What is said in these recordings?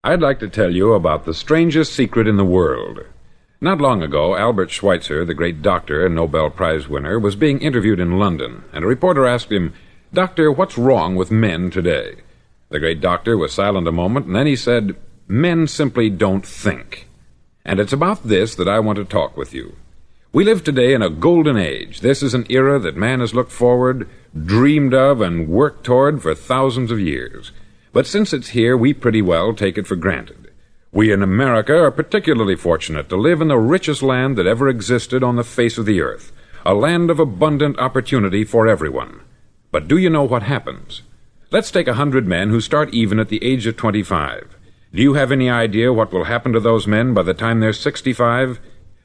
I'd like to tell you about the strangest secret in the world. Not long ago, Albert Schweitzer, the great doctor and Nobel Prize winner, was being interviewed in London, and a reporter asked him, "Doctor, what's wrong with men today?" The great doctor was silent a moment, and then he said, "Men simply don't think." And it's about this that I want to talk with you. We live today in a golden age. This is an era that man has looked forward, dreamed of, and worked toward for thousands of years. But since it's here, we pretty well take it for granted. We in America are particularly fortunate to live in the richest land that ever existed on the face of the earth, a land of abundant opportunity for everyone. But do you know what happens? Let's take 100 men who start even at the age of 25. Do you have any idea what will happen to those men by the time they're 65?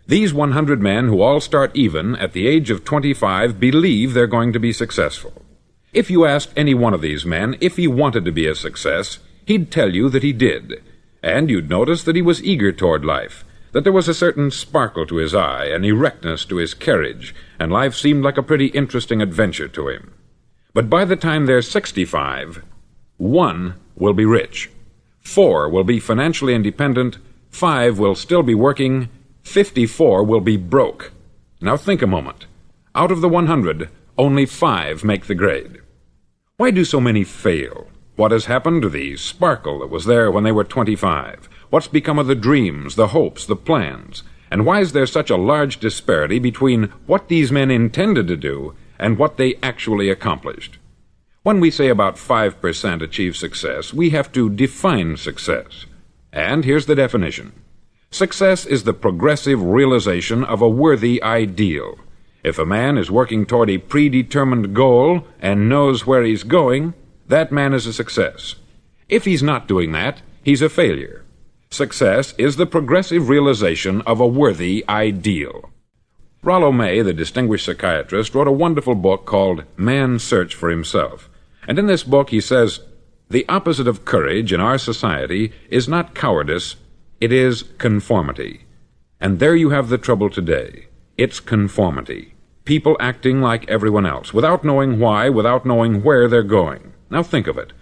These 100 men who all start even at the age of 25 believe they're going to be successful. If you asked any one of these men if he wanted to be a success, he'd tell you that he did. And you'd notice that he was eager toward life, that there was a certain sparkle to his eye, an erectness to his carriage, and life seemed like a pretty interesting adventure to him. But by the time they're 65, 1 will be rich, 4 will be financially independent, 5 will still be working, 54 will be broke. Now think a moment. Out of the 100, only 5 make the grade. Why do so many fail? What has happened to the sparkle that was there when they were 25? What's become of the dreams, the hopes, the plans? And why is there such a large disparity between what these men intended to do and what they actually accomplished? When we say about 5% achieve success, we have to define success. And here's the definition. Success is the progressive realization of a worthy ideal. If a man is working toward a predetermined goal and knows where he's going, that man is a success. If he's not doing that, he's a failure. Success is the progressive realization of a worthy ideal. Rollo May, the distinguished psychiatrist, wrote a wonderful book called Man's Search for Himself. And in this book he says, "The opposite of courage in our society is not cowardice, it is conformity." And there you have the trouble today. It's conformity. People acting like everyone else, without knowing why, without knowing where they're going. Now think of it.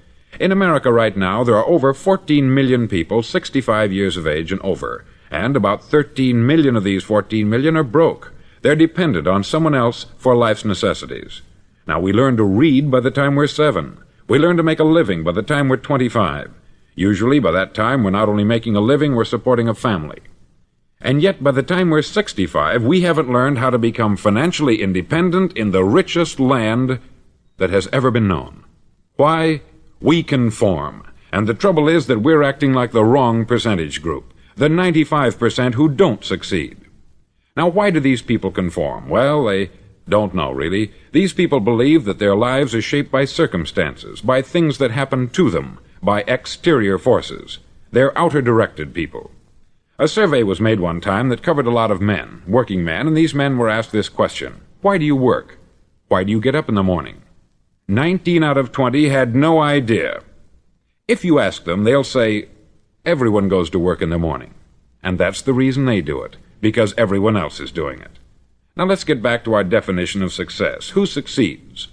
In America right now, there are over 14 million people 65 years of age and over, and about 13 million of these 14 million are broke. They're dependent on someone else for life's necessities. Now, we learn to read by the time we're 7. We learn to make a living by the time we're 25. Usually, by that time, we're not only making a living, we're supporting a family. And yet, by the time we're 65, we haven't learned how to become financially independent in the richest land that has ever been known. Why? We conform. And the trouble is that we're acting like the wrong percentage group, the 95% who don't succeed. Now, why do these people conform? Well, they don't know, really. These people believe that their lives are shaped by circumstances, by things that happen to them, by exterior forces. They're outer-directed people. A survey was made one time that covered a lot of men, working men, and these men were asked this question: why do you work? Why do you get up in the morning? 19 out of 20 had no idea. If you ask them, they'll say, everyone goes to work in the morning. And that's the reason they do it, because everyone else is doing it. Now let's get back to our definition of success. Who succeeds?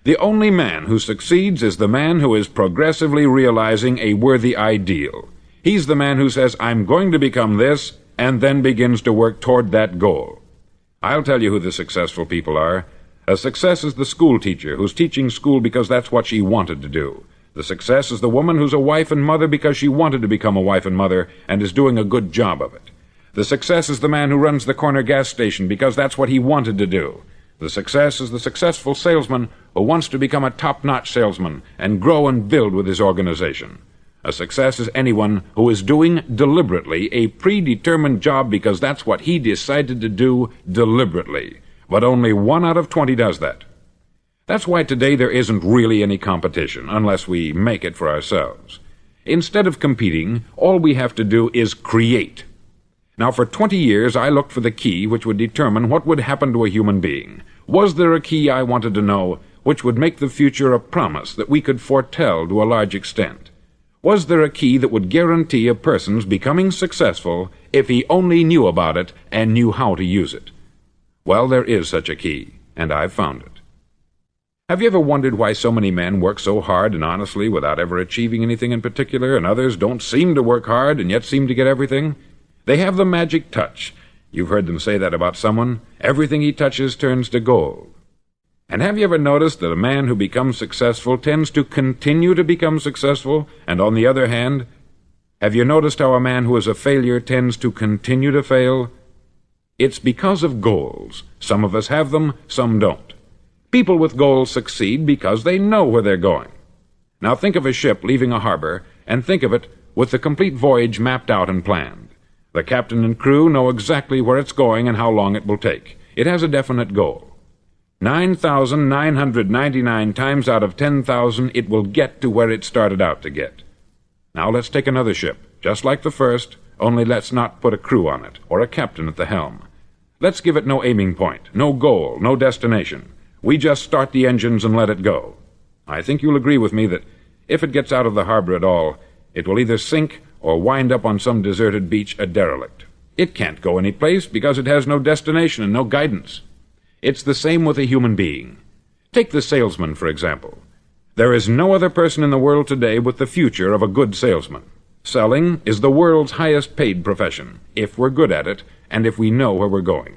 The only man who succeeds is the man who is progressively realizing a worthy ideal. He's the man who says, I'm going to become this, and then begins to work toward that goal. I'll tell you who the successful people are. A success is the school teacher who's teaching school because that's what she wanted to do. The success is the woman who's a wife and mother because she wanted to become a wife and mother and is doing a good job of it. The success is the man who runs the corner gas station because that's what he wanted to do. The success is the successful salesman who wants to become a top-notch salesman and grow and build with his organization. A success is anyone who is doing deliberately a predetermined job because that's what he decided to do deliberately. But only 1 out of 20 does that. That's why today there isn't really any competition, unless we make it for ourselves. Instead of competing, all we have to do is create. Now, for 20 years, I looked for the key which would determine what would happen to a human being. Was there a key, I wanted to know, which would make the future a promise that we could foretell to a large extent? Was there a key that would guarantee a person's becoming successful if he only knew about it and knew how to use it? Well, there is such a key, and I've found it. Have you ever wondered why so many men work so hard and honestly without ever achieving anything in particular, and others don't seem to work hard and yet seem to get everything? They have the magic touch. You've heard them say that about someone. Everything he touches turns to gold. And have you ever noticed that a man who becomes successful tends to continue to become successful, and on the other hand, have you noticed how a man who is a failure tends to continue to fail? It's because of goals. Some of us have them, some don't. People with goals succeed because they know where they're going. Now think of a ship leaving a harbor, and think of it with the complete voyage mapped out and planned. The captain and crew know exactly where it's going and how long it will take. It has a definite goal. 9,999 times out of 10,000 it will get to where it started out to get. Now let's take another ship, just like the first, only let's not put a crew on it, or a captain at the helm. Let's give it no aiming point, no goal, no destination. We just start the engines and let it go. I think you'll agree with me that if it gets out of the harbor at all, it will either sink or wind up on some deserted beach a derelict. It can't go any place because it has no destination and no guidance. It's the same with a human being. Take the salesman, for example. There is no other person in the world today with the future of a good salesman. Selling is the world's highest paid profession, if we're good at it and if we know where we're going.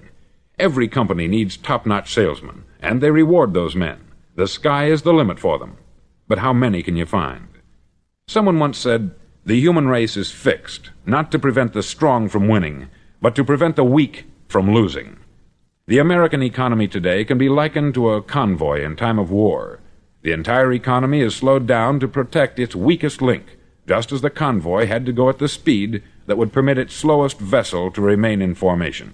Every company needs top-notch salesmen, and they reward those men. The sky is the limit for them. But how many can you find? Someone once said, "The human race is fixed, not to prevent the strong from winning, but to prevent the weak from losing." The American economy today can be likened to a convoy in time of war. The entire economy is slowed down to protect its weakest link, just as the convoy had to go at the speed that would permit its slowest vessel to remain in formation.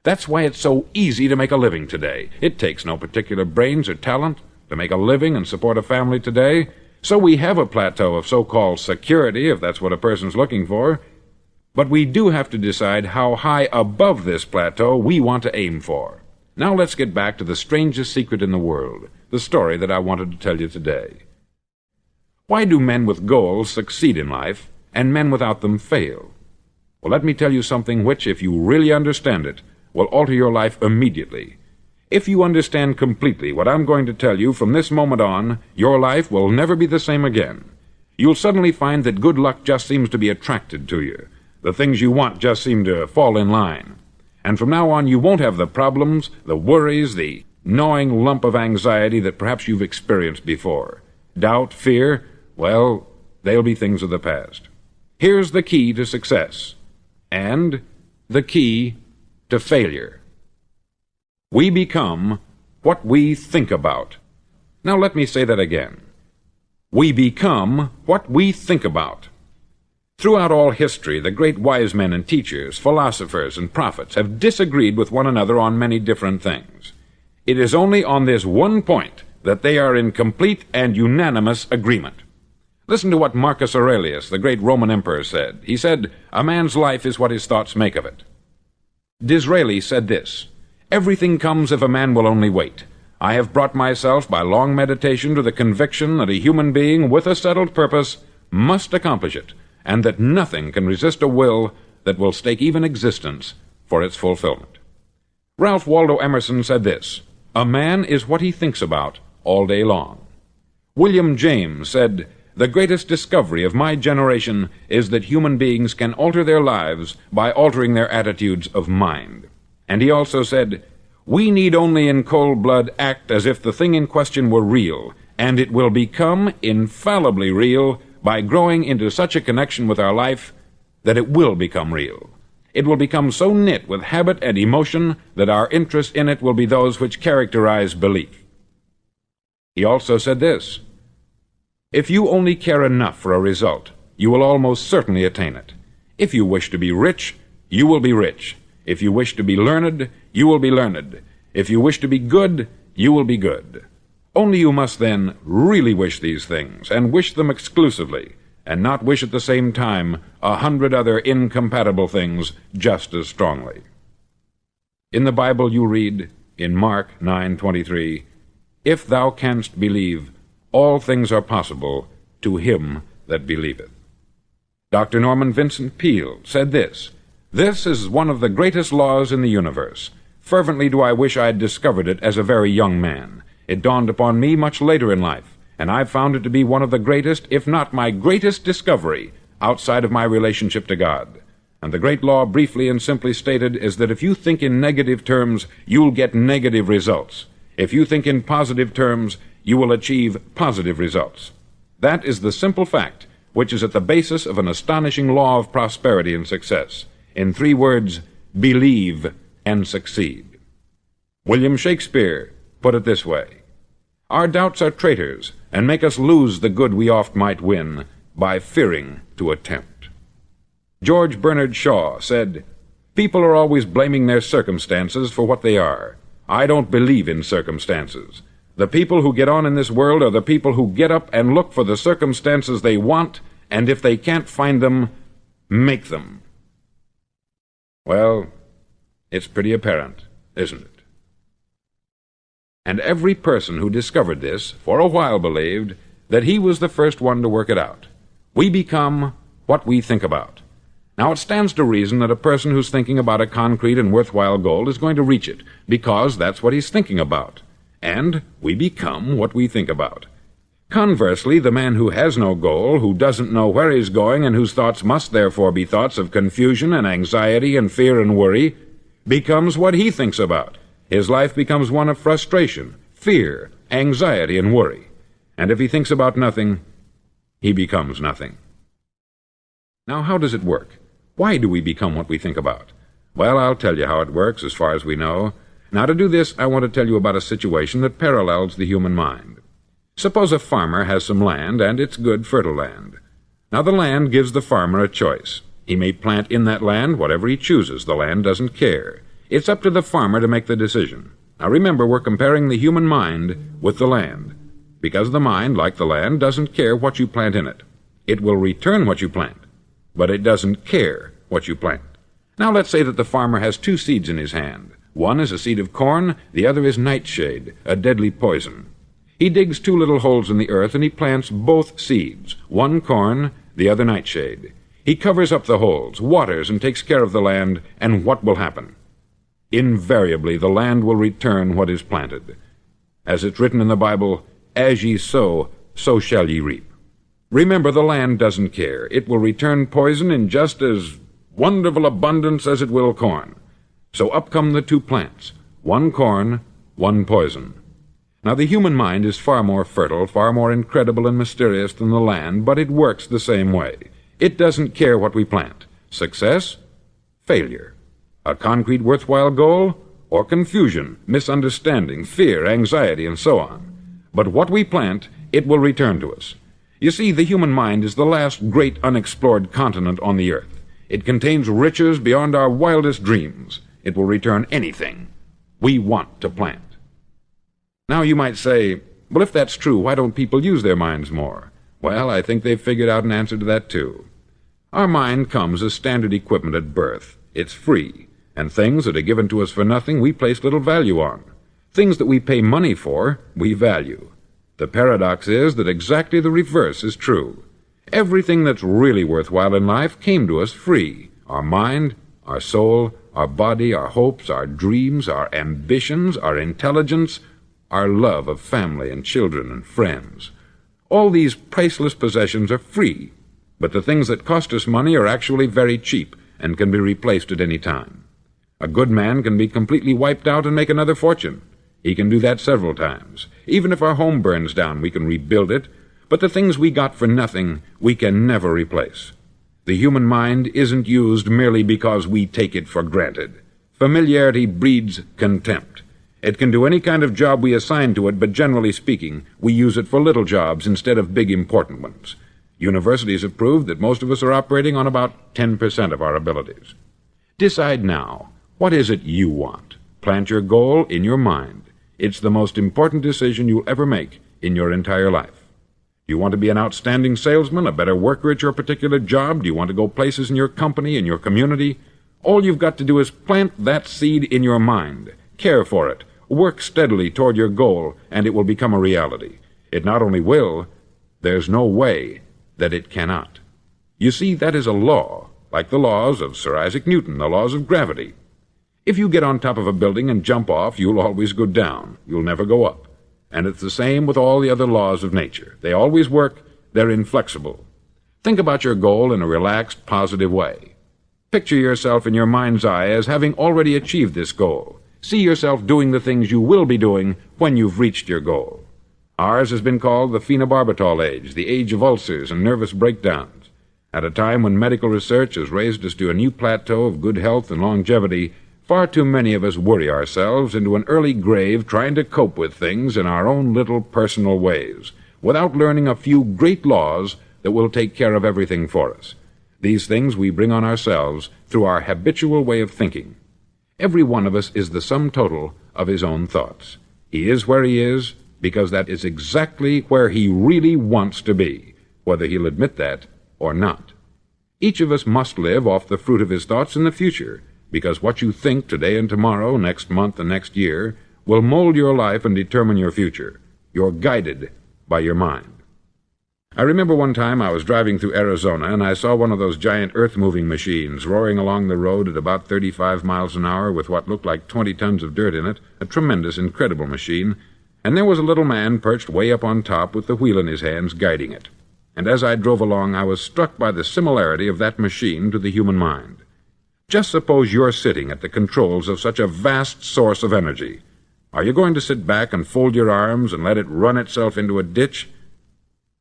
That's why it's so easy to make a living today. It takes no particular brains or talent to make a living and support a family today. So we have a plateau of so-called security, if that's what a person's looking for. But we do have to decide how high above this plateau we want to aim for. Now let's get back to the strangest secret in the world, the story that I wanted to tell you today. Why do men with goals succeed in life, and men without them fail? Well, let me tell you something which, if you really understand it, will alter your life immediately. If you understand completely what I'm going to tell you from this moment on, your life will never be the same again. You'll suddenly find that good luck just seems to be attracted to you. The things you want just seem to fall in line. And from now on, you won't have the problems, the worries, the gnawing lump of anxiety that perhaps you've experienced before. Doubt, fear, well, they'll be things of the past. Here's the key to success, and the key to failure. We become what we think about. Now let me say that again. We become what we think about. Throughout all history, the great wise men and teachers, philosophers and prophets have disagreed with one another on many different things. It is only on this one point that they are in complete and unanimous agreement. Listen to what Marcus Aurelius, the great Roman emperor, said. He said, "A man's life is what his thoughts make of it." Disraeli said this, "Everything comes if a man will only wait. I have brought myself by long meditation to the conviction that a human being with a settled purpose must accomplish it, and that nothing can resist a will that will stake even existence for its fulfillment." Ralph Waldo Emerson said this, "A man is what he thinks about all day long." William James said, "The greatest discovery of my generation is that human beings can alter their lives by altering their attitudes of mind." And he also said, "We need only in cold blood act as if the thing in question were real, and it will become infallibly real by growing into such a connection with our life that it will become real. It will become so knit with habit and emotion that our interest in it will be those which characterize belief." He also said this, "If you only care enough for a result, you will almost certainly attain it. If you wish to be rich, you will be rich. If you wish to be learned, you will be learned. If you wish to be good, you will be good. Only you must then really wish these things, and wish them exclusively, and not wish at the same time 100 other incompatible things just as strongly." In the Bible you read, in Mark 9:23, "If thou canst believe, all things are possible to him that believeth." Dr. Norman Vincent Peale said this, "This is one of the greatest laws in the universe. Fervently do I wish I had discovered it as a very young man. It dawned upon me much later in life, and I've found it to be one of the greatest, if not my greatest discovery, outside of my relationship to God. And the great law, briefly and simply stated, is that if you think in negative terms, you'll get negative results. If you think in positive terms, you will achieve positive results. That is the simple fact which is at the basis of an astonishing law of prosperity and success. In 3 words, believe and succeed. William Shakespeare put it this way: "Our doubts are traitors, and make us lose the good we oft might win, by fearing to attempt." George Bernard Shaw said, "People are always blaming their circumstances for what they are. I don't believe in circumstances. The people who get on in this world are the people who get up and look for the circumstances they want, and if they can't find them, make them." Well, it's pretty apparent, isn't it? And every person who discovered this for a while believed that he was the first one to work it out. We become what we think about. Now, it stands to reason that a person who's thinking about a concrete and worthwhile goal is going to reach it, because that's what he's thinking about. And we become what we think about. Conversely, the man who has no goal, who doesn't know where he's going, and whose thoughts must therefore be thoughts of confusion and anxiety and fear and worry, becomes what he thinks about. His life becomes one of frustration, fear, anxiety, and worry. And if he thinks about nothing, he becomes nothing. Now, how does it work? Why do we become what we think about? Well, I'll tell you how it works as far as we know. Now, to do this, I want to tell you about a situation that parallels the human mind. Suppose a farmer has some land, and it's good, fertile land. Now, the land gives the farmer a choice. He may plant in that land whatever he chooses. The land doesn't care. It's up to the farmer to make the decision. Now, remember, we're comparing the human mind with the land, because the mind, like the land, doesn't care what you plant in it. It will return what you plant, but it doesn't care what you plant. Now, let's say that the farmer has 2 seeds in his hand. One is a seed of corn, the other is nightshade, a deadly poison. He digs 2 little holes in the earth, and he plants both seeds, one corn, the other nightshade. He covers up the holes, waters, and takes care of the land, and what will happen? Invariably, the land will return what is planted. As it's written in the Bible, "As ye sow, so shall ye reap." Remember, the land doesn't care. It will return poison in just as wonderful abundance as it will corn. So up come the 2 plants, one corn, one poison. Now, the human mind is far more fertile, far more incredible and mysterious than the land, but it works the same way. It doesn't care what we plant. Success, failure. A concrete, worthwhile goal, or confusion, misunderstanding, fear, anxiety, and so on. But what we plant, it will return to us. You see, the human mind is the last great unexplored continent on the earth. It contains riches beyond our wildest dreams. It will return anything we want to plant. Now, you might say, well, if that's true, why don't people use their minds more? Well, I think they've figured out an answer to that, too. Our mind comes as standard equipment at birth. It's free. And things that are given to us for nothing, we place little value on. Things that we pay money for, we value. The paradox is that exactly the reverse is true. Everything that's really worthwhile in life came to us free. Our mind, our soul, our body, our hopes, our dreams, our ambitions, our intelligence, our love of family and children and friends. All these priceless possessions are free, but the things that cost us money are actually very cheap and can be replaced at any time. A good man can be completely wiped out and make another fortune. He can do that several times. Even if our home burns down, we can rebuild it, but the things we got for nothing, we can never replace. The human mind isn't used merely because we take it for granted. Familiarity breeds contempt. It can do any kind of job we assign to it, but generally speaking, we use it for little jobs instead of big important ones. Universities have proved that most of us are operating on about 10% of our abilities. Decide now. What is it you want? Plant your goal in your mind. It's the most important decision you'll ever make in your entire life. Do you want to be an outstanding salesman, a better worker at your particular job? Do you want to go places in your company, in your community? All you've got to do is plant that seed in your mind. Care for it. Work steadily toward your goal, and it will become a reality. It not only will, there's no way that it cannot. You see, that is a law, like the laws of Sir Isaac Newton, the laws of gravity. If you get on top of a building and jump off, you'll always go down. You'll never go up. And it's the same with all the other laws of nature. They always work. They're inflexible. Think about your goal in a relaxed, positive way. Picture yourself in your mind's eye as having already achieved this goal. See yourself doing the things you will be doing when you've reached your goal. Ours has been called the phenobarbital age, the age of ulcers and nervous breakdowns. At a time when medical research has raised us to a new plateau of good health and longevity, far too many of us worry ourselves into an early grave trying to cope with things in our own little personal ways, without learning a few great laws that will take care of everything for us. These things we bring on ourselves through our habitual way of thinking. Every one of us is the sum total of his own thoughts. He is where he is because that is exactly where he really wants to be, whether he'll admit that or not. Each of us must live off the fruit of his thoughts in the future, because what you think today and tomorrow, next month and next year, will mold your life and determine your future. You're guided by your mind. I remember one time I was driving through Arizona and I saw one of those giant earth-moving machines roaring along the road at about 35 miles an hour with what looked like 20 tons of dirt in it, a tremendous, incredible machine, and there was a little man perched way up on top with the wheel in his hands guiding it. And as I drove along, I was struck by the similarity of that machine to the human mind. Just suppose you're sitting at the controls of such a vast source of energy. Are you going to sit back and fold your arms and let it run itself into a ditch?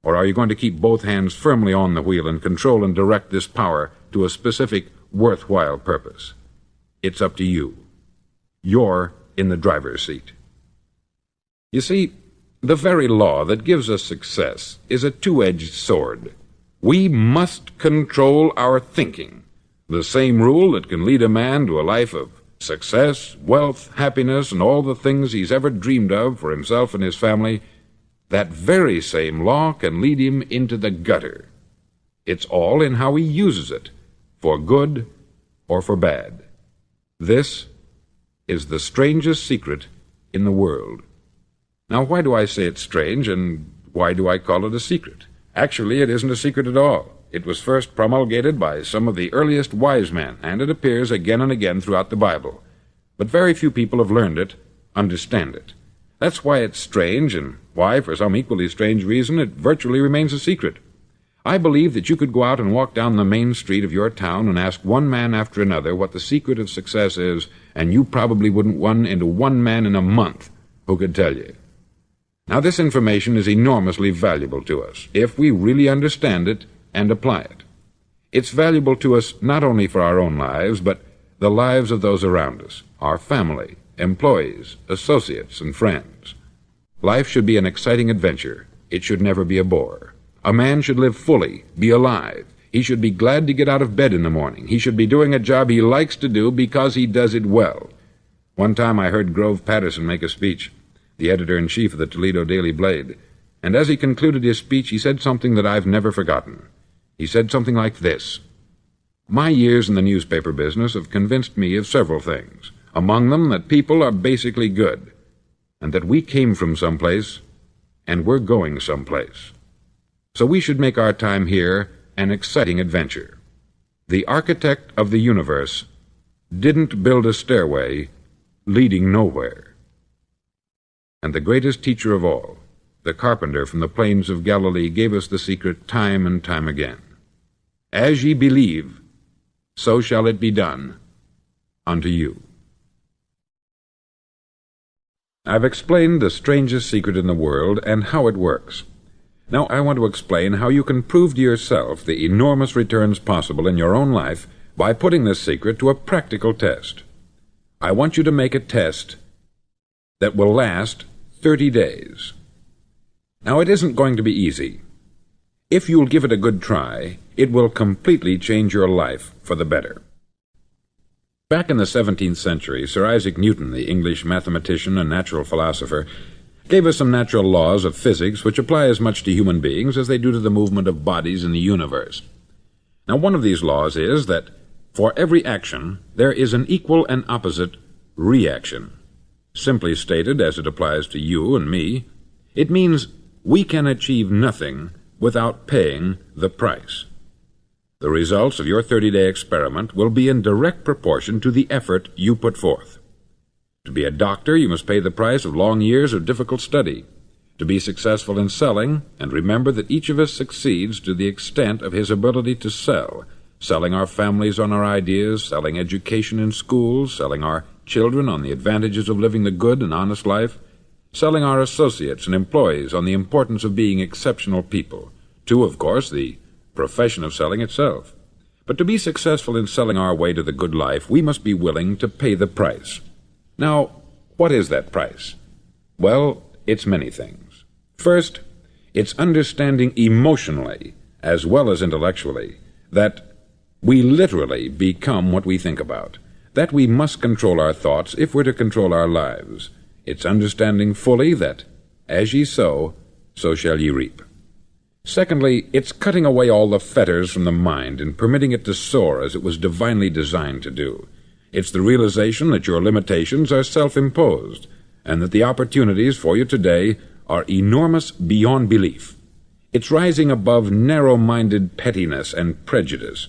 Or are you going to keep both hands firmly on the wheel and control and direct this power to a specific, worthwhile purpose? It's up to you. You're in the driver's seat. You see, the very law that gives us success is a two-edged sword. We must control our thinking. The same rule that can lead a man to a life of success, wealth, happiness, and all the things he's ever dreamed of for himself and his family, that very same law can lead him into the gutter. It's all in how he uses it, for good or for bad. This is the strangest secret in the world. Now, why do I say it's strange, and why do I call it a secret? Actually, it isn't a secret at all. It was first promulgated by some of the earliest wise men, and it appears again and again throughout the Bible. But very few people have learned it, understand it. That's why it's strange, and why, for some equally strange reason, it virtually remains a secret. I believe that you could go out and walk down the main street of your town and ask one man after another what the secret of success is, and you probably wouldn't run into one man in a month who could tell you. Now, this information is enormously valuable to us, if we really understand it and apply it. It's valuable to us not only for our own lives, but the lives of those around us, our family, employees, associates, and friends. Life should be an exciting adventure. It should never be a bore. A man should live fully, be alive. He should be glad to get out of bed in the morning. He should be doing a job he likes to do because he does it well. One time I heard Grove Patterson make a speech, the editor-in-chief of the Toledo Daily Blade, and as he concluded his speech, he said something that I've never forgotten. He said something like this: "My years in the newspaper business have convinced me of several things, among them that people are basically good, and that we came from someplace, and we're going someplace. So we should make our time here an exciting adventure. The architect of the universe didn't build a stairway leading nowhere." And the greatest teacher of all, the carpenter from the plains of Galilee, gave us the secret time and time again. As ye believe, so shall it be done unto you. I've explained the strangest secret in the world and how it works. Now I want to explain how you can prove to yourself the enormous returns possible in your own life by putting this secret to a practical test. I want you to make a test that will last 30 days. Now, it isn't going to be easy. If you'll give it a good try, it will completely change your life for the better. Back in the 17th century, Sir Isaac Newton, the English mathematician and natural philosopher, gave us some natural laws of physics which apply as much to human beings as they do to the movement of bodies in the universe. Now, one of these laws is that for every action, there is an equal and opposite reaction. Simply stated, as it applies to you and me, it means we can achieve nothing without paying the price. The results of your 30-day experiment will be in direct proportion to the effort you put forth. To be a doctor, you must pay the price of long years of difficult study. To be successful in selling, and remember that each of us succeeds to the extent of his ability to sell, selling our families on our ideas, selling education in schools, selling our children on the advantages of living the good and honest life, selling our associates and employees on the importance of being exceptional people, to, of course, the profession of selling itself. But to be successful in selling our way to the good life, we must be willing to pay the price. Now, what is that price? Well, it's many things. First, it's understanding emotionally, as well as intellectually, that we literally become what we think about, that we must control our thoughts if we're to control our lives. It's understanding fully that, as ye sow, so shall ye reap. Secondly, it's cutting away all the fetters from the mind and permitting it to soar as it was divinely designed to do. It's the realization that your limitations are self-imposed, and that the opportunities for you today are enormous beyond belief. It's rising above narrow-minded pettiness and prejudice.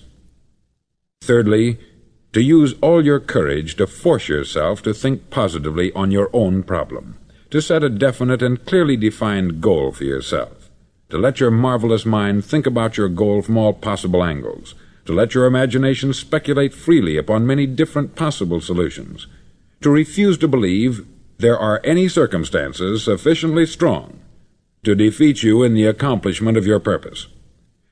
Thirdly, to use all your courage to force yourself to think positively on your own problem, to set a definite and clearly defined goal for yourself, to let your marvelous mind think about your goal from all possible angles, to let your imagination speculate freely upon many different possible solutions, to refuse to believe there are any circumstances sufficiently strong to defeat you in the accomplishment of your purpose,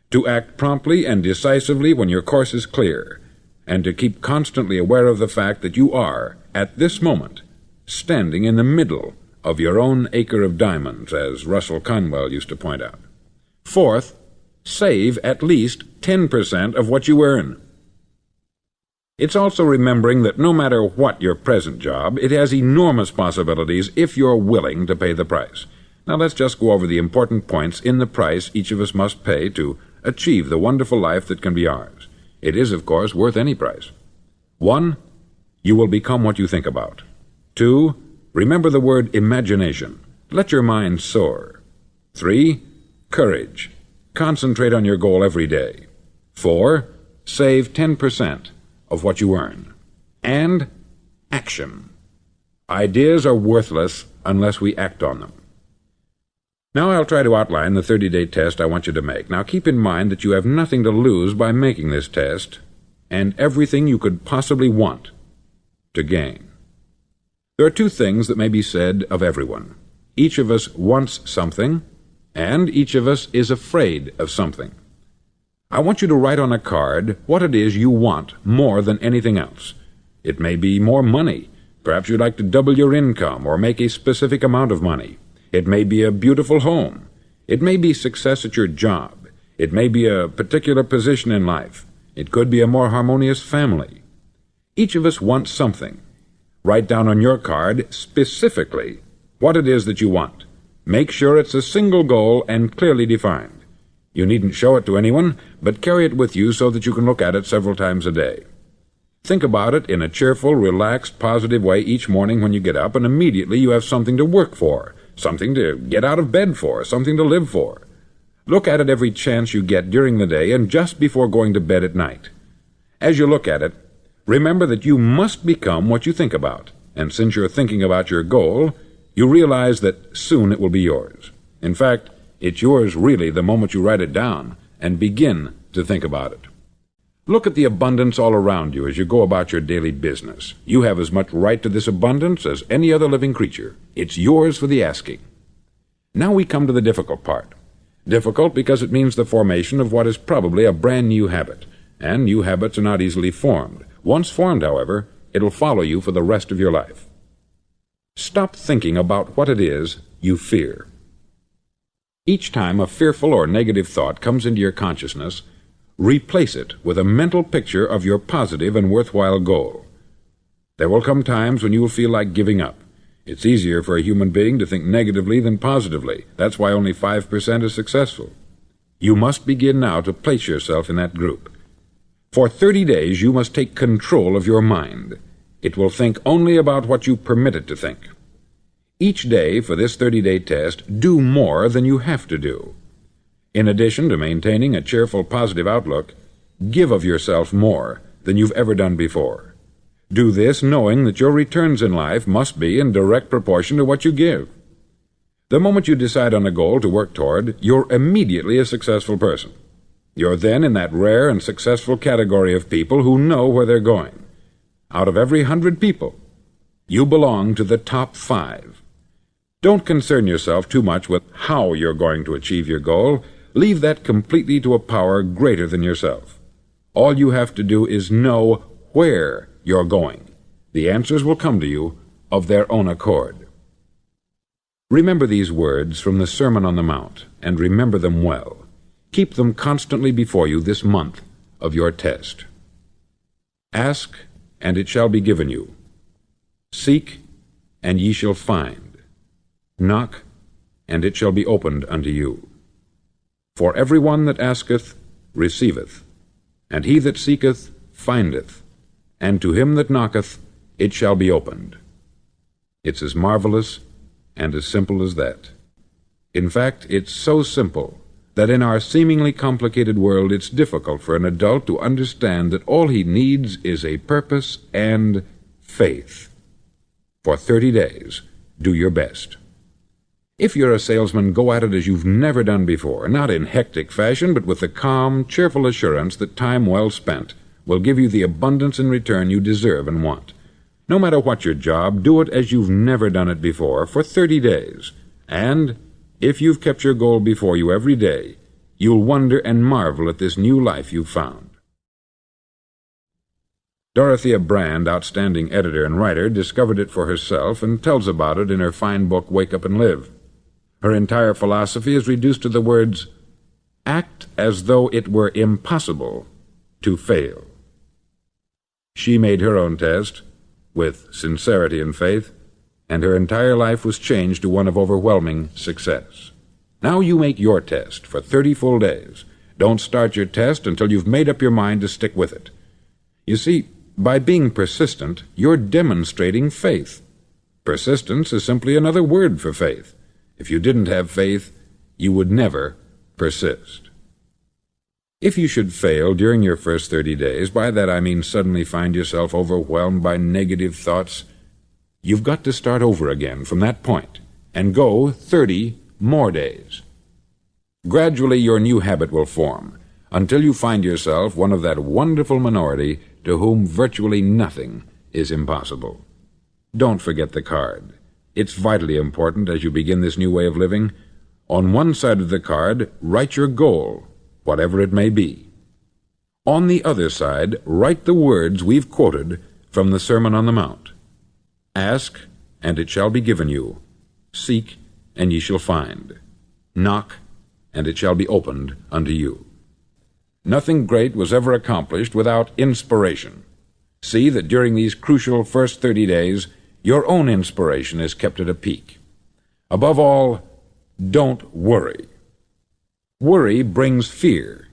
to act promptly and decisively when your course is clear, and to keep constantly aware of the fact that you are, at this moment, standing in the middle of your own acre of diamonds, as Russell Conwell used to point out. Fourth, save at least 10% of what you earn. It's also remembering that no matter what your present job, it has enormous possibilities if you're willing to pay the price. Now let's just go over the important points in the price each of us must pay to achieve the wonderful life that can be ours. It is, of course, worth any price. 1. You will become what you think about. 2. Remember the word imagination. Let your mind soar. 3. Courage. Concentrate on your goal every day. 4. Save 10% of what you earn. And action. Ideas are worthless unless we act on them. Now I'll try to outline the 30-day test I want you to make. Now keep in mind that you have nothing to lose by making this test, and everything you could possibly want to gain. There are two things that may be said of everyone. Each of us wants something, and each of us is afraid of something. I want you to write on a card what it is you want more than anything else. It may be more money. Perhaps you'd like to double your income or make a specific amount of money. It may be a beautiful home. It may be success at your job. It may be a particular position in life. It could be a more harmonious family. Each of us wants something. Write down on your card specifically what it is that you want. Make sure it's a single goal and clearly defined. You needn't show it to anyone, but carry it with you so that you can look at it several times a day. Think about it in a cheerful, relaxed, positive way each morning when you get up, and immediately you have something to work for, something to get out of bed for, something to live for. Look at it every chance you get during the day and just before going to bed at night. As you look at it, remember that you must become what you think about, and since you're thinking about your goal, you realize that soon it will be yours. In fact, it's yours really the moment you write it down and begin to think about it. Look at the abundance all around you as you go about your daily business. You have as much right to this abundance as any other living creature. It's yours for the asking. Now we come to the difficult part. Difficult because it means the formation of what is probably a brand new habit, and new habits are not easily formed. Once formed, however, it'll follow you for the rest of your life. Stop thinking about what it is you fear. Each time a fearful or negative thought comes into your consciousness, replace it with a mental picture of your positive and worthwhile goal. There will come times when you will feel like giving up. It's easier for a human being to think negatively than positively. That's why only 5% is successful. You must begin now to place yourself in that group. For 30 days you must take control of your mind. It will think only about what you permit it to think. Each day for this 30-day test, do more than you have to do. In addition to maintaining a cheerful, positive outlook, give of yourself more than you've ever done before. Do this knowing that your returns in life must be in direct proportion to what you give. The moment you decide on a goal to work toward, you're immediately a successful person. You're then in that rare and successful category of people who know where they're going. Out of every 100 people, you belong to the top 5. Don't concern yourself too much with how you're going to achieve your goal. Leave that completely to a power greater than yourself. All you have to do is know where you're going. The answers will come to you of their own accord. Remember these words from the Sermon on the Mount, and remember them well. Keep them constantly before you this month of your test. Ask, and it shall be given you. Seek, and ye shall find. Knock, and it shall be opened unto you. For every one that asketh receiveth, and he that seeketh findeth, and to him that knocketh it shall be opened. It's as marvelous and as simple as that. In fact, it's so simple that in our seemingly complicated world it's difficult for an adult to understand that all he needs is a purpose and faith. For 30 days, do your best. If you're a salesman, go at it as you've never done before, not in hectic fashion, but with the calm, cheerful assurance that time well spent will give you the abundance in return you deserve and want. No matter what your job, do it as you've never done it before for 30 days. And if you've kept your goal before you every day, you'll wonder and marvel at this new life you've found. Dorothea Brande, outstanding editor and writer, discovered it for herself and tells about it in her fine book, Wake Up and Live. Her entire philosophy is reduced to the words, act as though it were impossible to fail. She made her own test with sincerity and faith, and her entire life was changed to one of overwhelming success. Now you make your test for 30 full days. Don't start your test until you've made up your mind to stick with it. You see, by being persistent, you're demonstrating faith. Persistence is simply another word for faith. If you didn't have faith, you would never persist. If you should fail during your first 30 days, by that I mean suddenly find yourself overwhelmed by negative thoughts, you've got to start over again from that point and go 30 more days. Gradually your new habit will form until you find yourself one of that wonderful minority to whom virtually nothing is impossible. Don't forget the card. It's vitally important as you begin this new way of living. On one side of the card, write your goal, whatever it may be. On the other side, write the words we've quoted from the Sermon on the Mount. Ask, and it shall be given you. Seek, and ye shall find. Knock, and it shall be opened unto you. Nothing great was ever accomplished without inspiration. See that during these crucial first 30 days, your own inspiration is kept at a peak. Above all, don't worry. Worry brings fear,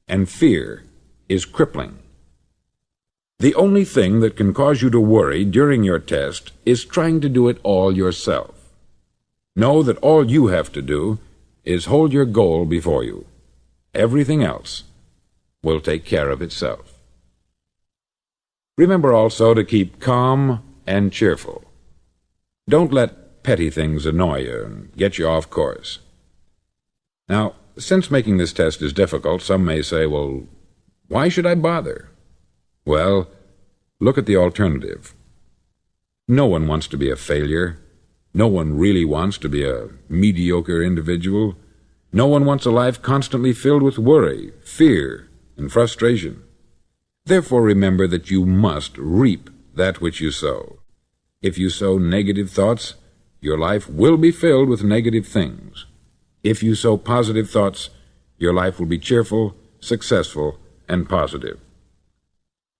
and fear is crippling. The only thing that can cause you to worry during your test is trying to do it all yourself. Know that all you have to do is hold your goal before you. Everything else will take care of itself. Remember also to keep calm and cheerful. Don't let petty things annoy you and get you off course. Now, since making this test is difficult, some may say, well, why should I bother? Well, look at the alternative. No one wants to be a failure. No one really wants to be a mediocre individual. No one wants a life constantly filled with worry, fear, and frustration. Therefore, remember that you must reap that which you sow. If you sow negative thoughts, your life will be filled with negative things. If you sow positive thoughts, your life will be cheerful, successful, and positive.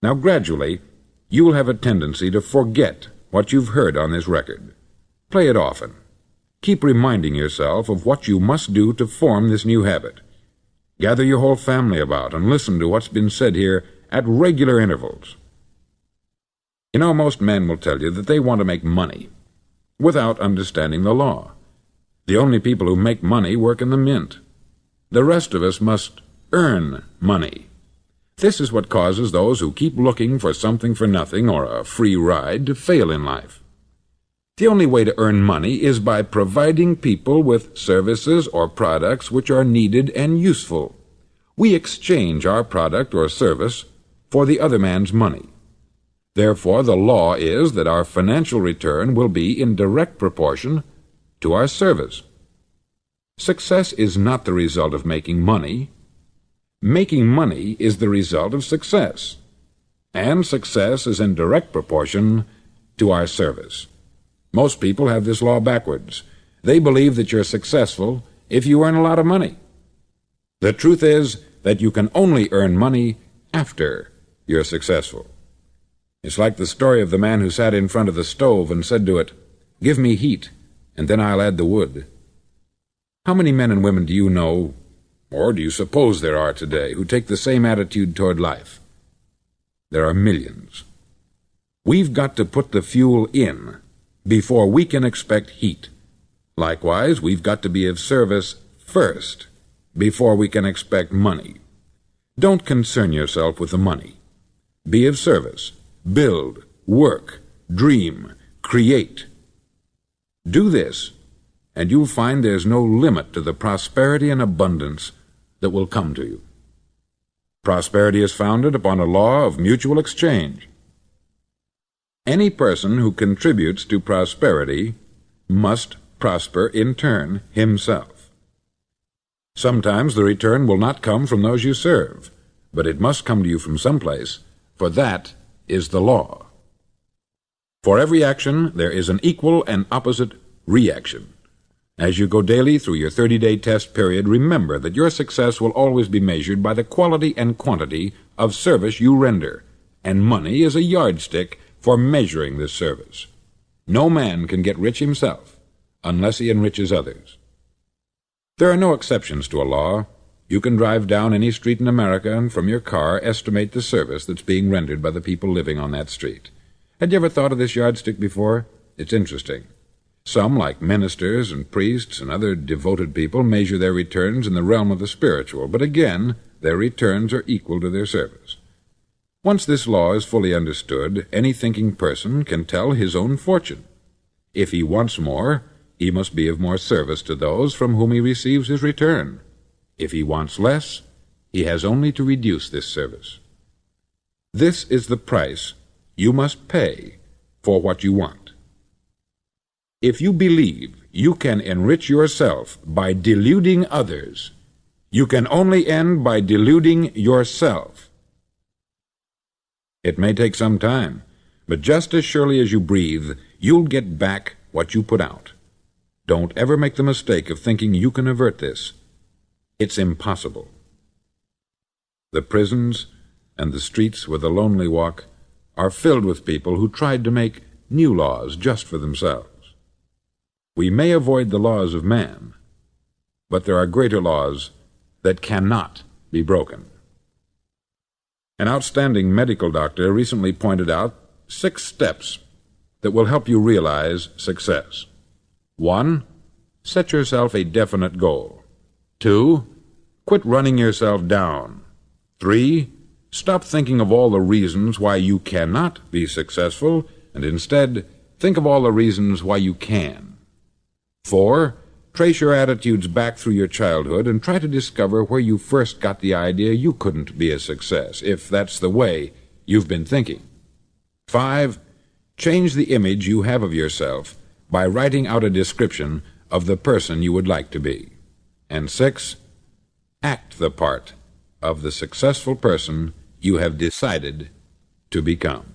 Now, gradually, you will have a tendency to forget what you've heard on this record. Play it often. Keep reminding yourself of what you must do to form this new habit. Gather your whole family about and listen to what's been said here at regular intervals. You know, most men will tell you that they want to make money without understanding the law. The only people who make money work in the mint. The rest of us must earn money. This is what causes those who keep looking for something for nothing or a free ride to fail in life. The only way to earn money is by providing people with services or products which are needed and useful. We exchange our product or service for the other man's money. Therefore, the law is that our financial return will be in direct proportion to our service. Success is not the result of making money. Making money is the result of success, and success is in direct proportion to our service. Most people have this law backwards. They believe that you're successful if you earn a lot of money. The truth is that you can only earn money after you're successful. It's like the story of the man who sat in front of the stove and said to it, "Give me heat, and then I'll add the wood." How many men and women do you know, or do you suppose there are today, who take the same attitude toward life? There are millions. We've got to put the fuel in before we can expect heat. Likewise, we've got to be of service first before we can expect money. Don't concern yourself with the money. Be of service. Build, work, dream, create. Do this, and you'll find there's no limit to the prosperity and abundance that will come to you. Prosperity is founded upon a law of mutual exchange. Any person who contributes to prosperity must prosper in turn himself. Sometimes the return will not come from those you serve, but it must come to you from someplace, for that is the law. For every action, there is an equal and opposite reaction. As you go daily through your 30-day test period, remember that your success will always be measured by the quality and quantity of service you render, and money is a yardstick for measuring this service. No man can get rich himself unless he enriches others. There are no exceptions to a law. You can drive down any street in America and from your car estimate the service that's being rendered by the people living on that street. Had you ever thought of this yardstick before? It's interesting. Some, like ministers and priests and other devoted people, measure their returns in the realm of the spiritual, but again, their returns are equal to their service. Once this law is fully understood, any thinking person can tell his own fortune. If he wants more, he must be of more service to those from whom he receives his return. If he wants less, he has only to reduce this service. This is the price you must pay for what you want. If you believe you can enrich yourself by deluding others, you can only end by deluding yourself. It may take some time, but just as surely as you breathe, you'll get back what you put out. Don't ever make the mistake of thinking you can avert this. It's impossible. The prisons and the streets where the lonely walk are filled with people who tried to make new laws just for themselves. We may avoid the laws of man, but there are greater laws that cannot be broken. An outstanding medical doctor recently pointed out 6 steps that will help you realize success. 1. Set yourself a definite goal. 2. Quit running yourself down. 3. Stop thinking of all the reasons why you cannot be successful, and instead think of all the reasons why you can. 4. Trace your attitudes back through your childhood and try to discover where you first got the idea you couldn't be a success, if that's the way you've been thinking. 5. Change the image you have of yourself by writing out a description of the person you would like to be. And 6. Act the part of the successful person you have decided to become.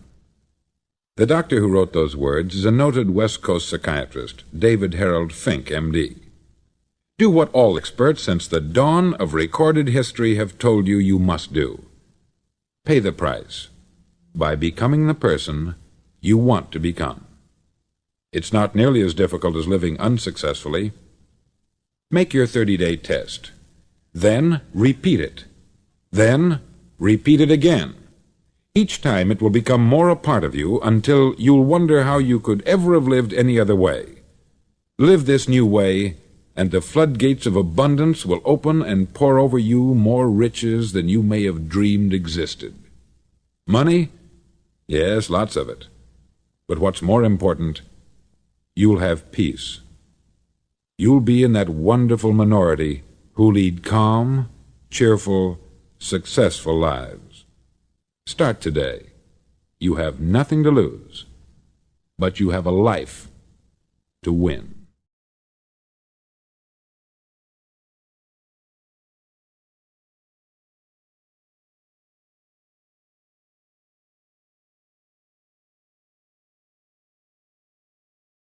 The doctor who wrote those words is a noted West Coast psychiatrist, David Harold Fink, M.D. Do what all experts since the dawn of recorded history have told you you must do. Pay the price by becoming the person you want to become. It's not nearly as difficult as living unsuccessfully. Make your 30-day test. Then repeat it. Then repeat it again. Each time it will become more a part of you until you'll wonder how you could ever have lived any other way. Live this new way, and the floodgates of abundance will open and pour over you more riches than you may have dreamed existed. Money? Yes, lots of it. But what's more important, you'll have peace. You'll be in that wonderful minority who lead calm, cheerful, successful lives. Start today. You have nothing to lose, but you have a life to win.